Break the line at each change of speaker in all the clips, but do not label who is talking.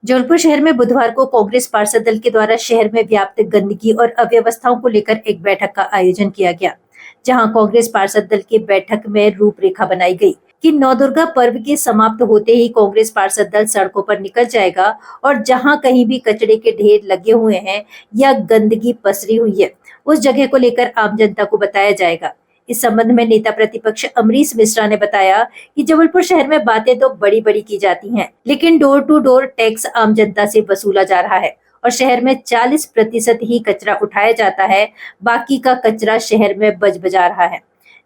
जौनपुर शहर में बुधवार को कांग्रेस पार्षद दल के द्वारा शहर में व्याप्त गंदगी और अव्यवस्थाओं को लेकर एक बैठक का आयोजन किया गया, जहां कांग्रेस पार्षद दल की बैठक में रूपरेखा बनाई गई कि नवदुर्गा पर्व के समाप्त होते ही कांग्रेस पार्षद दल सड़कों पर निकल जाएगा और जहां कहीं भी कचरे के ढेर लगे हुए हैं या गंदगी पसरी हुई है, उस जगह को लेकर आम जनता को बताया जाएगा। इस संबंध में नेता प्रतिपक्ष अमरीश मिश्रा ने बताया कि जबलपुर शहर में बातें तो बड़ी बड़ी की जाती हैं, लेकिन डोर टू डोर टैक्स आम जनता से वसूला जा रहा है और शहर में 40% ही कचरा उठाया जाता है, बाकी का कचरा शहर में बज बजा रहा है,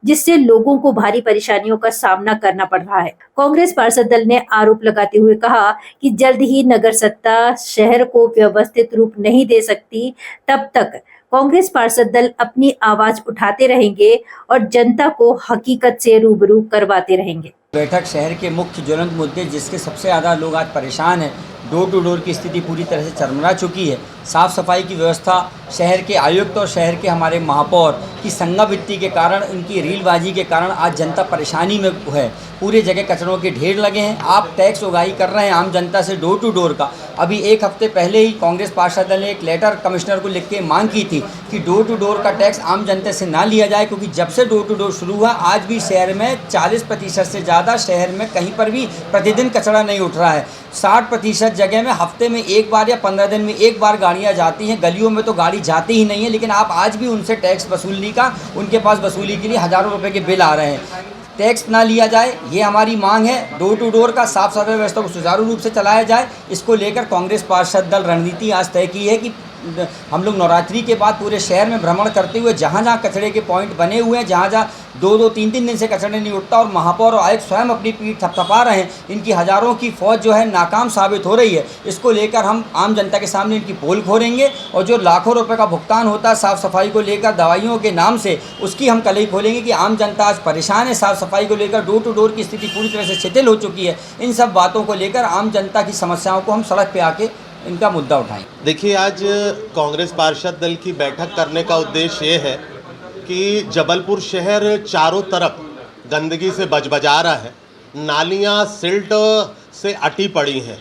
जिससे लोगों को भारी परेशानियों का सामना करना पड़ रहा है। कांग्रेस पार्षद दल ने आरोप लगाते हुए कहा कि जल्द ही नगर सत्ता शहर को व्यवस्थित रूप नहीं दे सकती, तब तक कांग्रेस पार्षद दल अपनी आवाज उठाते रहेंगे और जनता को हकीकत से रूबरू करवाते रहेंगे।
बैठक शहर के मुख्य ज्वलंत मुद्दे जिसके सबसे ज़्यादा लोग आज परेशान हैं, डोर टू डोर की स्थिति पूरी तरह से चरमरा चुकी है। साफ़ सफाई की व्यवस्था शहर के आयुक्त और शहर के हमारे महापौर की संगावित्ती के कारण, इनकी रीलबाजी के कारण आज जनता परेशानी में है। पूरे जगह कचरों के ढेर लगे हैं। आप टैक्स उगाही कर रहे हैं आम जनता से डोर टू डोर का। अभी एक हफ्ते पहले ही कांग्रेस पार्षद दल ने एक लेटर कमिश्नर को लिख के मांग की थी कि डोर टू डोर का टैक्स आम जनता से ना लिया जाए, क्योंकि जब से डोर टू डोर शुरू हुआ आज भी शहर में 40% से ज़्यादा शहर में कहीं पर भी प्रतिदिन कचरा नहीं उठ रहा है। 60% जगह में हफ्ते में एक बार या 15 दिन में एक बार गाड़ियाँ जाती हैं। गलियों में तो गाड़ी जाती ही नहीं है, लेकिन आप आज भी उनसे टैक्स वसूलने का, उनके पास वसूली के लिए हज़ारों रुपए के बिल आ रहे हैं। टैक्स ना लिया जाए, ये हमारी मांग है। डोर टू डोर का साफ सफाई व्यवस्था को सुचारू रूप से चलाया जाए। इसको लेकर कांग्रेस पार्षद दल रणनीति आज तय की है कि हम लोग नवरात्रि के बाद पूरे शहर में भ्रमण करते हुए जहाँ जहाँ कचरे के पॉइंट बने हुए हैं, जहाँ जहाँ 2-2, 3-3 दिन से कचरा नहीं उठता और महापौर और आयुक्त स्वयं अपनी पीठ थपथपा रहे हैं, इनकी हज़ारों की फौज जो है नाकाम साबित हो रही है। इसको लेकर हम आम जनता के सामने इनकी पोल खोलेंगे और जो लाखों रुपए का भुगतान होता है साफ़ सफाई को लेकर दवाइयों के नाम से, उसकी हम कलई खोलेंगे कि आम जनता आज परेशान है। साफ़ सफाई को लेकर डोर टू डोर की स्थिति पूरी तरह से शिथिल हो चुकी है। इन सब बातों को लेकर आम जनता की समस्याओं को हम सड़क पर आके इनका मुद्दा उठाएं।
देखिए, आज कांग्रेस पार्षद दल की बैठक करने का उद्देश्य ये है कि जबलपुर शहर चारों तरफ गंदगी से बजबजा रहा है। नालियाँ सिल्ट से अटी पड़ी हैं,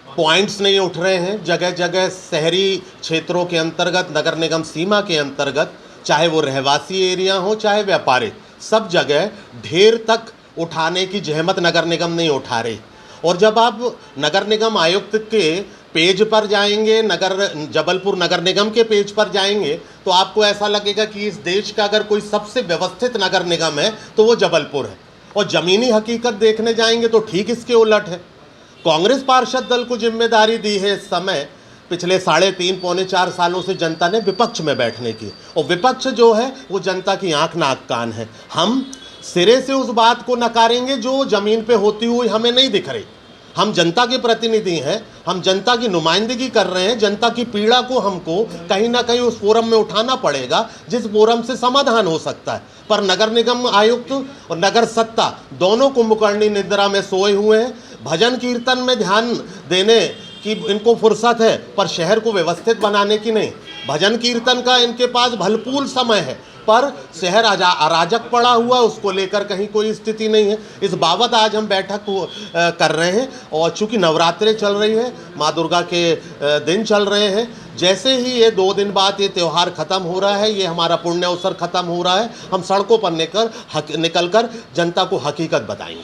पॉइंट्स नहीं उठ रहे हैं। जगह जगह शहरी क्षेत्रों के अंतर्गत, नगर निगम सीमा के अंतर्गत, चाहे वो रहवासी एरिया हो चाहे व्यापारिक, सब जगह ढेर तक उठाने की जहमत नगर निगम नहीं उठा रही। और जब आप नगर निगम आयुक्त के पेज पर जाएंगे, जबलपुर नगर निगम के पेज पर जाएंगे, तो आपको ऐसा लगेगा कि इस देश का अगर कोई सबसे व्यवस्थित नगर निगम है तो वो जबलपुर है। और ज़मीनी हकीकत देखने जाएंगे तो ठीक इसके उलट है। कांग्रेस पार्षद दल को जिम्मेदारी दी है इस समय पिछले 3.5 पौने 4 सालों से जनता ने विपक्ष में बैठने की, और विपक्ष जो है वो जनता की आंख नाक कान है। हम सिरे से उस बात को नकारेंगे जो ज़मीन पे होती हुई हमें नहीं दिख रही। हम जनता के प्रतिनिधि हैं, हम जनता की नुमाइंदगी कर रहे हैं। जनता की पीड़ा को हमको कहीं ना कहीं उस फोरम में उठाना पड़ेगा जिस फोरम से समाधान हो सकता है। पर नगर निगम आयुक्त और नगर सत्ता दोनों कुंभकर्णी निद्रा में सोए हुए हैं। भजन कीर्तन में ध्यान देने की इनको फुर्सत है, पर शहर को व्यवस्थित बनाने की नहीं। भजन कीर्तन का इनके पास भरपूर समय है, पर शहर अराजक पड़ा हुआ, उसको लेकर कहीं कोई स्थिति नहीं है। इस बाबत आज हम बैठक कर रहे हैं। और चूंकि नवरात्रे चल रही है, माँ दुर्गा के दिन चल रहे हैं, जैसे ही ये 2 दिन बाद ये त्यौहार ख़त्म हो रहा है, ये हमारा पुण्य अवसर ख़त्म हो रहा है, हम सड़कों पर निकल कर जनता को हकीकत बताएंगे।